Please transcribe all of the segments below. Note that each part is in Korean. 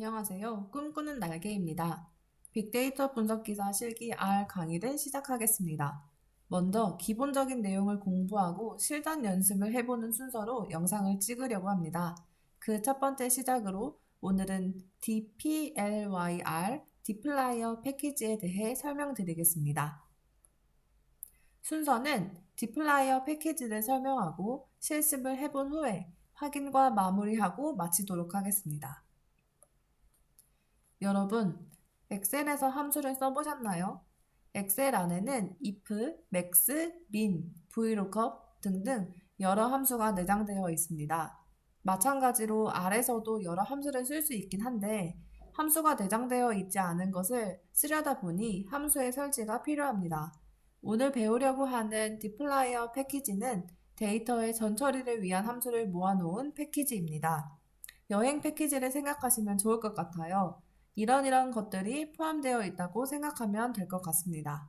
안녕하세요. 꿈꾸는 날개입니다. 빅데이터 분석기사 실기 R 강의를 시작하겠습니다. 먼저 기본적인 내용을 공부하고 실전 연습을 해보는 순서로 영상을 찍으려고 합니다. 그 첫 번째 시작으로 오늘은 DPLYR, 디플라이어 패키지에 대해 설명드리겠습니다. 순서는 디플라이어 패키지를 설명하고 실습을 해본 후에 확인과 마무리하고 마치도록 하겠습니다. 여러분, 엑셀에서 함수를 써보셨나요? 엑셀 안에는 if, max, min, vlookup 등등 여러 함수가 내장되어 있습니다. 마찬가지로 R에서도 여러 함수를 쓸 수 있긴 한데 함수가 내장되어 있지 않은 것을 쓰려다 보니 함수의 설치가 필요합니다. 오늘 배우려고 하는 디플라이어 패키지는 데이터의 전처리를 위한 함수를 모아놓은 패키지입니다. 여행 패키지를 생각하시면 좋을 것 같아요. 이런 것들이 포함되어 있다고 생각하면 될 것 같습니다.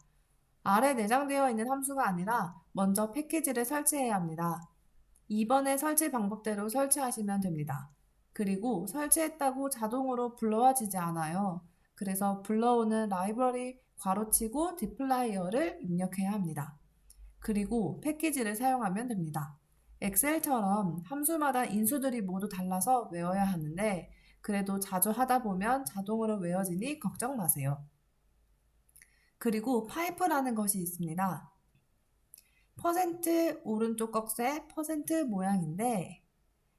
아래 내장되어 있는 함수가 아니라 먼저 패키지를 설치해야 합니다. 2번의 설치 방법대로 설치하시면 됩니다. 그리고 설치했다고 자동으로 불러와지지 않아요. 그래서 불러오는 라이브러리 괄호치고 디플라이어를 입력해야 합니다. 그리고 패키지를 사용하면 됩니다. 엑셀처럼 함수마다 인수들이 모두 달라서 외워야 하는데 그래도 자주 하다 보면 자동으로 외워지니 걱정 마세요. 그리고 파이프라는 것이 있습니다. 퍼센트 오른쪽 꺽쇠 퍼센트 모양인데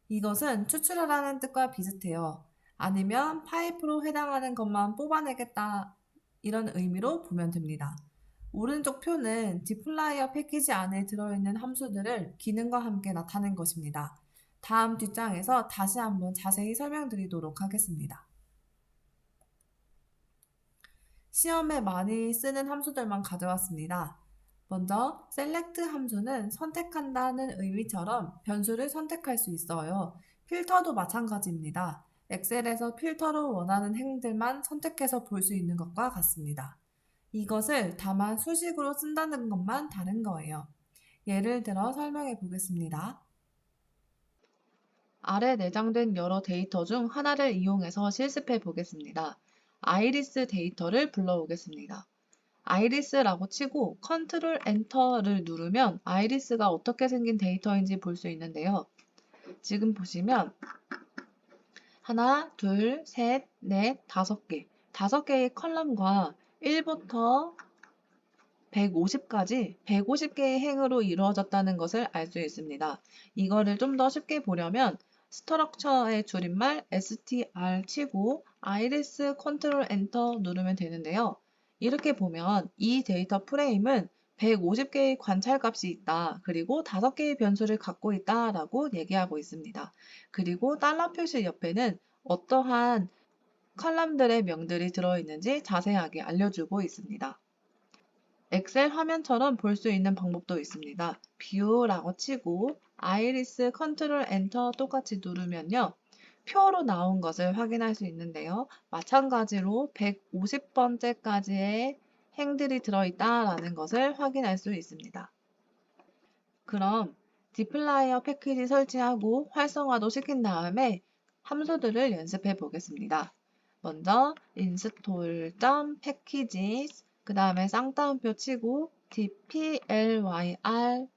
이것은 추출하라는 뜻과 비슷해요. 아니면 파이프로 해당하는 것만 뽑아내겠다 이런 의미로 보면 됩니다. 오른쪽 표는 디플라이어 패키지 안에 들어있는 함수들을 기능과 함께 나타낸 것입니다. 다음 뒷장에서 다시 한번 자세히 설명드리도록 하겠습니다. 시험에 많이 쓰는 함수들만 가져왔습니다. 먼저 select 함수는 선택한다는 의미처럼 변수를 선택할 수 있어요. 필터도 마찬가지입니다. 엑셀에서 필터로 원하는 행들만 선택해서 볼 수 있는 것과 같습니다. 이것을 다만 수식으로 쓴다는 것만 다른 거예요. 예를 들어 설명해 보겠습니다. 아래 내장된 여러 데이터 중 하나를 이용해서 실습해 보겠습니다. 아이리스 데이터를 불러오겠습니다. 아이리스라고 치고 컨트롤 엔터를 누르면 아이리스가 어떻게 생긴 데이터인지 볼 수 있는데요. 지금 보시면 하나, 둘, 셋, 넷, 다섯 개. 5개의 컬럼과 1부터 150까지 150개의 행으로 이루어졌다는 것을 알 수 있습니다. 이거를 좀 더 쉽게 보려면 스트럭처의 줄임말 str 치고 iris 컨트롤 엔터 누르면 되는데요. 이렇게 보면 이 데이터 프레임은 150개의 관찰값이 있다. 그리고 5개의 변수를 갖고 있다 라고 얘기하고 있습니다. 그리고 달러 표시 옆에는 어떠한 컬럼들의 명들이 들어있는지 자세하게 알려주고 있습니다. 엑셀 화면처럼 볼 수 있는 방법도 있습니다. 뷰라고 치고 아이리스 컨트롤 엔터 똑같이 누르면요. 표로 나온 것을 확인할 수 있는데요. 마찬가지로 150번째까지의 행들이 들어있다라는 것을 확인할 수 있습니다. 그럼 디플라이어 패키지 설치하고 활성화도 시킨 다음에 함수들을 연습해 보겠습니다. 먼저 install.packages 그 다음에 쌍따옴표 치고 dplyr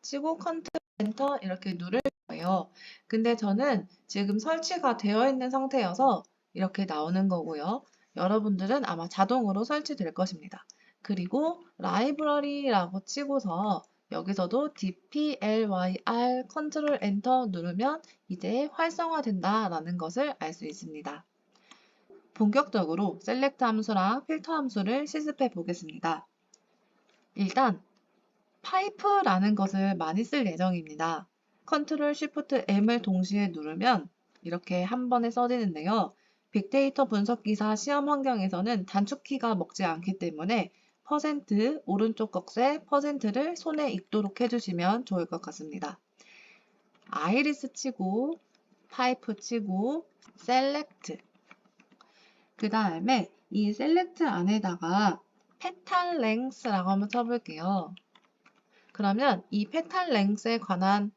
치고 컨트롤 엔터 이렇게 누를 거예요. 근데 저는 지금 설치가 되어 있는 상태여서 이렇게 나오는 거고요. 여러분들은 아마 자동으로 설치될 것입니다. 그리고 라이브러리라고 치고서 여기서도 dplyr 컨트롤 엔터 누르면 이제 활성화된다라는 것을 알 수 있습니다. 본격적으로 셀렉트 함수랑 필터 함수를 실습해 보겠습니다. 일단 파이프라는 것을 많이 쓸 예정입니다. 컨트롤 쉬프트 M을 동시에 누르면 이렇게 한 번에 써지는데요. 빅데이터 분석 기사 시험 환경에서는 단축키가 먹지 않기 때문에 퍼센트 오른쪽 꺽쇠 퍼센트를 손에 익도록 해주시면 좋을 것 같습니다. 아이리스 치고 파이프 치고 셀렉트 그 다음에 이 셀렉트 안에다가 페탈 랭스라고 한번 쳐볼게요. 그러면 이 페탈 랭스에 관한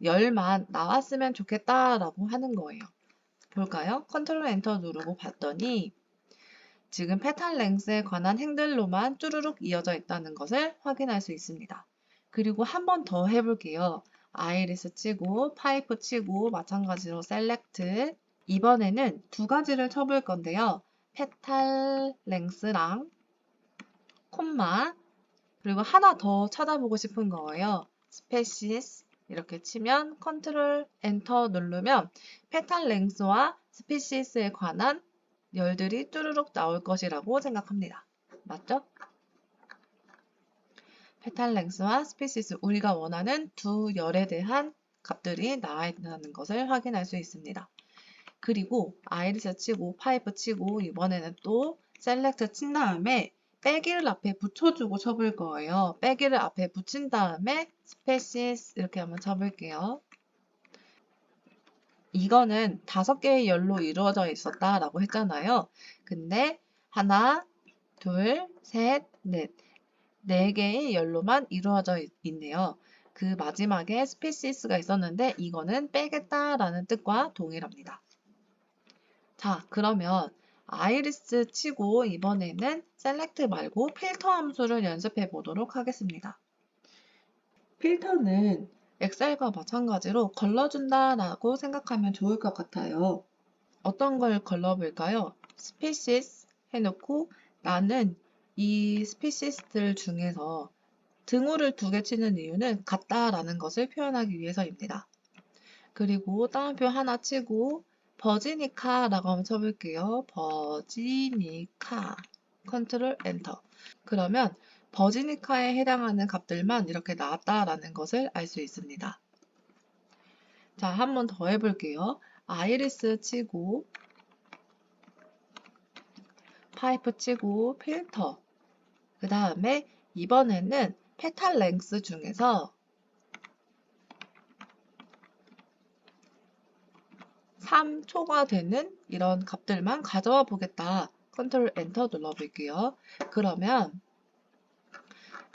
열만 나왔으면 좋겠다라고 하는 거예요. 볼까요? 컨트롤 엔터 누르고 봤더니 지금 페탈 랭스에 관한 행들로만 쭈루룩 이어져 있다는 것을 확인할 수 있습니다. 그리고 한 번 더 해볼게요. 아이리스 치고 파이프 치고 마찬가지로 셀렉트. 이번에는 두 가지를 쳐볼 건데요. 페탈 랭스랑 콤마 그리고 하나 더 찾아보고 싶은 거예요. 스페시스 이렇게 치면 컨트롤 엔터 누르면 페탈 랭스와 스피시스에 관한 열들이 뚜루룩 나올 것이라고 생각합니다. 맞죠? 페탈 랭스와 스피시스 우리가 원하는 두 열에 대한 값들이 나와 있다는 것을 확인할 수 있습니다. 그리고 아이리스 치고 파이프 치고 이번에는 또 셀렉트 친 다음에 빼기를 앞에 붙여주고 쳐볼 거예요. 빼기를 앞에 붙인 다음에 스페시스 이렇게 한번 쳐볼게요. 이거는 5개의 열로 이루어져 있었다라고 했잖아요. 근데 하나, 둘, 셋, 넷. 4개의 열로만 이루어져 있네요. 그 마지막에 스페시스가 있었는데 이거는 빼겠다라는 뜻과 동일합니다. 자, 그러면 아이리스 치고 이번에는 셀렉트 말고 필터 함수를 연습해 보도록 하겠습니다. 필터는 엑셀과 마찬가지로 걸러준다라고 생각하면 좋을 것 같아요. 어떤 걸 걸러볼까요? 스피시스 해놓고 나는 이 스피시스들 중에서 등호를 2개 치는 이유는 같다라는 것을 표현하기 위해서입니다. 그리고 따옴표 하나 치고 버지니카라고 한번 쳐볼게요. 버지니카 컨트롤 엔터. 그러면 버지니카에 해당하는 값들만 이렇게 나왔다라는 것을 알 수 있습니다. 자, 한 번 더 해볼게요. 아이리스 치고 파이프 치고 필터 그 다음에 이번에는 페탈 랭스 중에서 3초가 되는 이런 값들만 가져와 보겠다. 컨트롤 엔터 눌러볼게요. 그러면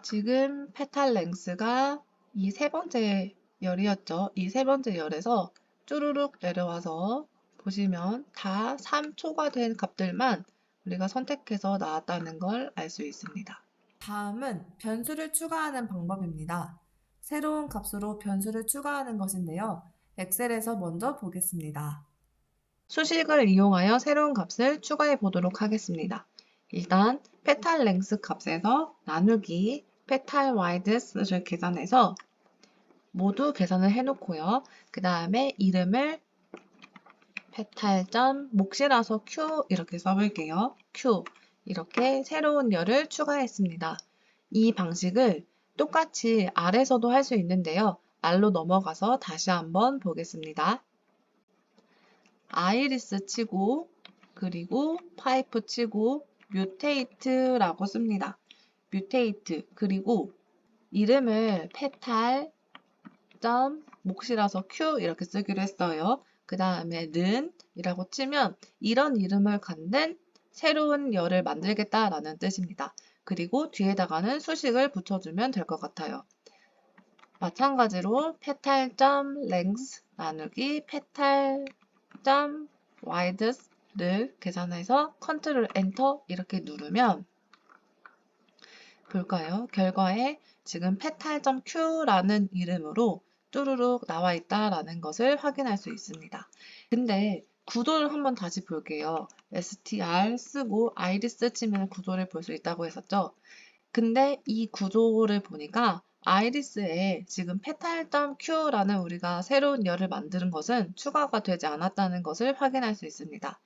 지금 페탈 랭스가 이 3번째 열이었죠. 이 3번째 열에서 쭈루룩 내려와서 보시면 다 3초가 된 값들만 우리가 선택해서 나왔다는 걸 알 수 있습니다. 다음은 변수를 추가하는 방법입니다. 새로운 값으로 변수를 추가하는 것인데요. 엑셀에서 먼저 보겠습니다. 수식을 이용하여 새로운 값을 추가해 보도록 하겠습니다. 일단 페탈 랭스 값에서 나누기 페탈 와이드스를 계산해서 모두 계산을 해놓고요. 그 다음에 이름을 페탈 몫이라서 Q 이렇게 써볼게요. Q 이렇게 새로운 열을 추가했습니다. 이 방식을 똑같이 R에서도 할 수 있는데요. R로 넘어가서 다시 한번 보겠습니다. 아이리스 치고 그리고 파이프 치고 뮤테이트라고 씁니다. 뮤테이트 그리고 이름을 페탈 몫이라서 Q 이렇게 쓰기로 했어요. 그 다음에 는 이라고 치면 이런 이름을 갖는 새로운 열을 만들겠다라는 뜻입니다. 그리고 뒤에다가는 수식을 붙여주면 될 것 같아요. 마찬가지로 페탈.length 나누기 페탈.width를 계산해서 컨트롤 엔터 이렇게 누르면 볼까요? 결과에 지금 페탈.q라는 이름으로 뚜루룩 나와 있다라는 것을 확인할 수 있습니다. 근데 구도를 한번 다시 볼게요. str 쓰고 iris 치면 구도를 볼 수 있다고 했었죠. 근데 이 구조를 보니까 아이리스에 지금 페탈.q라는 우리가 새로운 열을 만드는 것은 추가가 되지 않았다는 것을 확인할 수 있습니다.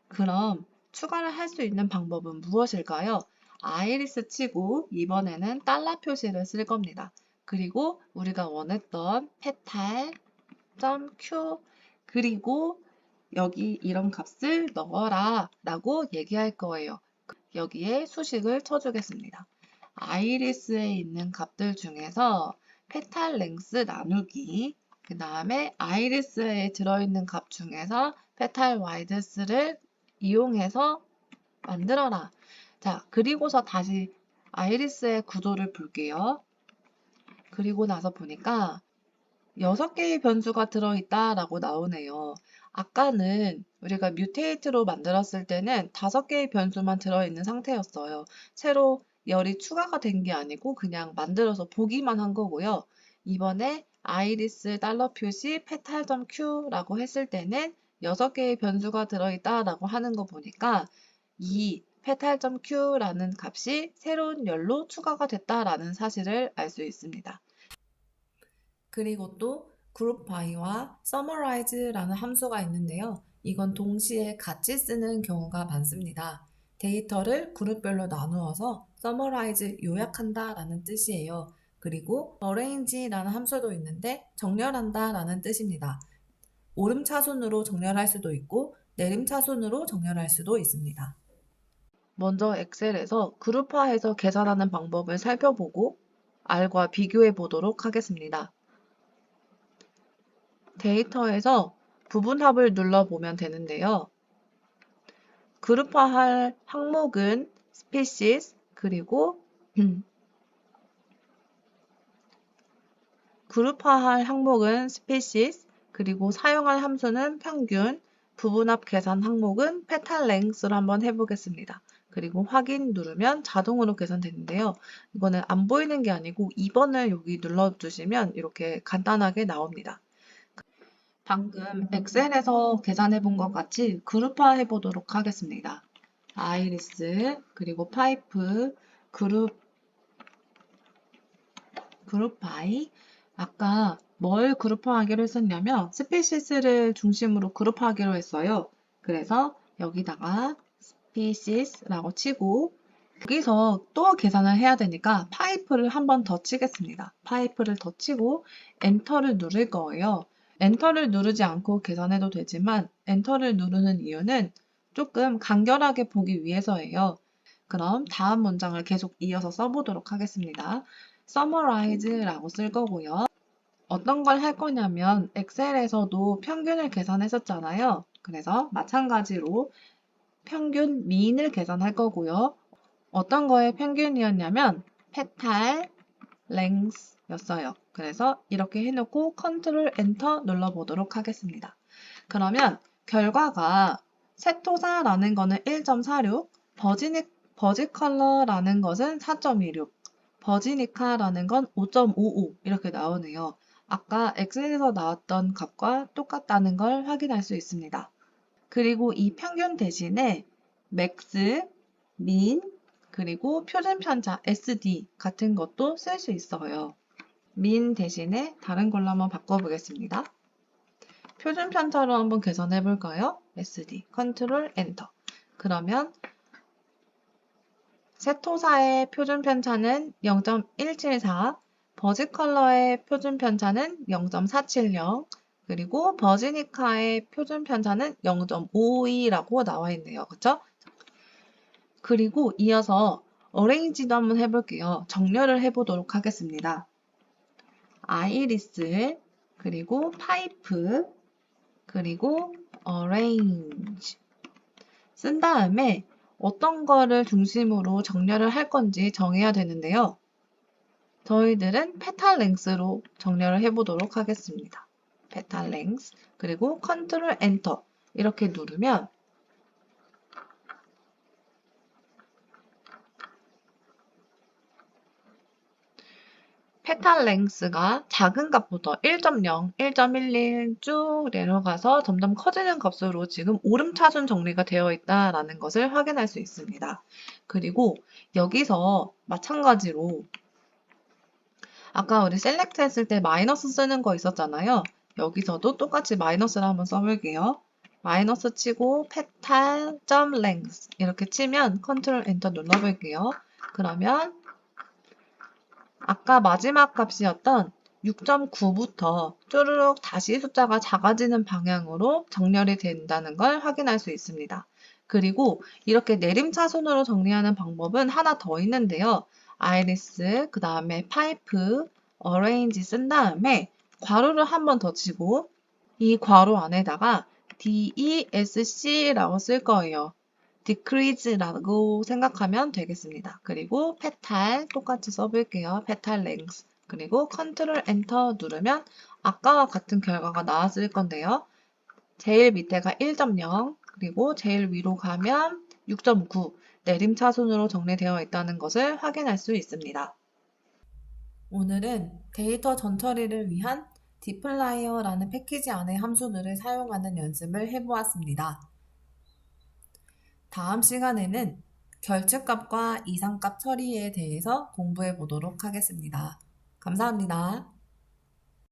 그럼 추가를 할 수 있는 방법은 무엇일까요? 아이리스 치고 이번에는 달러 표시를 쓸 겁니다. 그리고 우리가 원했던 페탈.q 그리고 여기 이런 값을 넣어라 라고 얘기할 거예요. 여기에 수식을 쳐주겠습니다. 아이리스에 있는 값들 중에서 페탈 랭스 나누기 그 다음에 아이리스에 들어있는 값 중에서 페탈 와이드스를 이용해서 만들어라. 자, 그리고서 다시 아이리스의 구조를 볼게요. 그리고 나서 보니까 6개의 변수가 들어있다라고 나오네요. 아까는 우리가 뮤테이트로 만들었을 때는 5개의 변수만 들어있는 상태였어요. 새로 열이 추가가 된 게 아니고 그냥 만들어서 보기만 한 거고요. 이번에 아이리스 달러 표시 petal.q라고 했을 때는 6개의 변수가 들어있다라고 하는 거 보니까 이 petal.q라는 값이 새로운 열로 추가가 됐다라는 사실을 알 수 있습니다. 그리고 또 group by와 summarize라는 함수가 있는데요. 이건 동시에 같이 쓰는 경우가 많습니다. 데이터를 그룹별로 나누어서 summarize, 요약한다 라는 뜻이에요. 그리고 arrange라는 함수도 있는데 정렬한다 라는 뜻입니다. 오름차순으로 정렬할 수도 있고 내림차순으로 정렬할 수도 있습니다. 먼저 엑셀에서 그룹화해서 계산하는 방법을 살펴보고 R과 비교해 보도록 하겠습니다. 데이터에서 부분합을 눌러보면 되는데요. 그룹화할 항목은 species, 그리고 그룹화할 항목은 species, 그리고 사용할 함수는 평균, 부분합 계산 항목은 petal length로 한번 해보겠습니다. 그리고 확인 누르면 자동으로 계산되는데요. 이거는 안 보이는 게 아니고 2번을 여기 눌러주시면 이렇게 간단하게 나옵니다. 방금 엑셀에서 계산해 본 것 같이 그룹화 해 보도록 하겠습니다. 아이리스, 그리고 파이프, 그룹 바이. 아까 뭘 그룹화하기로 했었냐면 스피시스를 중심으로 그룹화하기로 했어요. 그래서 여기다가 스피시스라고 치고 여기서 또 계산을 해야 되니까 파이프를 한 번 더 치겠습니다. 파이프를 더 치고 엔터를 누를 거예요. 엔터를 누르지 않고 계산해도 되지만 엔터를 누르는 이유는 조금 간결하게 보기 위해서예요. 그럼 다음 문장을 계속 이어서 써보도록 하겠습니다. summarize라고 쓸 거고요. 어떤 걸 할 거냐면 엑셀에서도 평균을 계산했었잖아요. 그래서 마찬가지로 평균 mean을 계산할 거고요. 어떤 거의 평균이었냐면 petal length 였어요. 그래서 이렇게 해놓고 컨트롤 엔터 눌러보도록 하겠습니다. 그러면 결과가 세토사라는 거는 1.46, 버지컬러라는 것은 4.26, 버지니카라는 건 5.55 이렇게 나오네요. 아까 엑셀에서 나왔던 값과 똑같다는 걸 확인할 수 있습니다. 그리고 이 평균 대신에 맥스, 민, 그리고 표준편차 SD 같은 것도 쓸 수 있어요. 민 대신에 다른 걸로 한번 바꿔보겠습니다. 표준편차로 한번 계산해 볼까요? SD, 컨트롤 엔터. 그러면 세토사의 표준편차는 0.174, 버지컬러의 표준편차는 0.470, 그리고 버지니카의 표준편차는 0.52라고 나와 있네요. 그쵸? 그리고 이어서 어레인지도 한번 해볼게요. 정렬을 해보도록 하겠습니다. 아이리스, 그리고 파이프, 그리고 arrange 쓴 다음에 어떤 거를 중심으로 정렬을 할 건지 정해야 되는데요. 저희들은 petal length로 정렬을 해보도록 하겠습니다. petal length, 그리고 컨트롤 엔터 이렇게 누르면 페탈 랭스가 작은 값부터 1.0, 1.11 쭉 내려가서 점점 커지는 값으로 지금 오름차순 정리가 되어 있다라는 것을 확인할 수 있습니다. 그리고 여기서 마찬가지로 아까 우리 셀렉트 했을 때 마이너스 쓰는 거 있었잖아요. 여기서도 똑같이 마이너스를 한번 써볼게요. 마이너스 치고 petal.length 이렇게 치면 컨트롤 엔터 눌러볼게요. 그러면 아까 마지막 값이었던 6.9부터 쭈르륵 다시 숫자가 작아지는 방향으로 정렬이 된다는 걸 확인할 수 있습니다. 그리고 이렇게 내림차순으로 정리하는 방법은 하나 더 있는데요. 아이리스, 그 다음에 파이프, 어레인지 쓴 다음에 괄호를 한 번 더 치고 이 괄호 안에다가 DESC라고 쓸 거예요. decrease라고 생각하면 되겠습니다. 그리고 petal 똑같이 써볼게요. petal length. 그리고 컨트롤 엔터 누르면 아까와 같은 결과가 나왔을 건데요. 제일 밑에가 1.0, 그리고 제일 위로 가면 6.9 내림차순으로 정리되어 있다는 것을 확인할 수 있습니다. 오늘은 데이터 전처리를 위한 dplyer라는 패키지 안의 함수들을 사용하는 연습을 해보았습니다. 다음 시간에는 결측값과 이상값 처리에 대해서 공부해 보도록 하겠습니다. 감사합니다.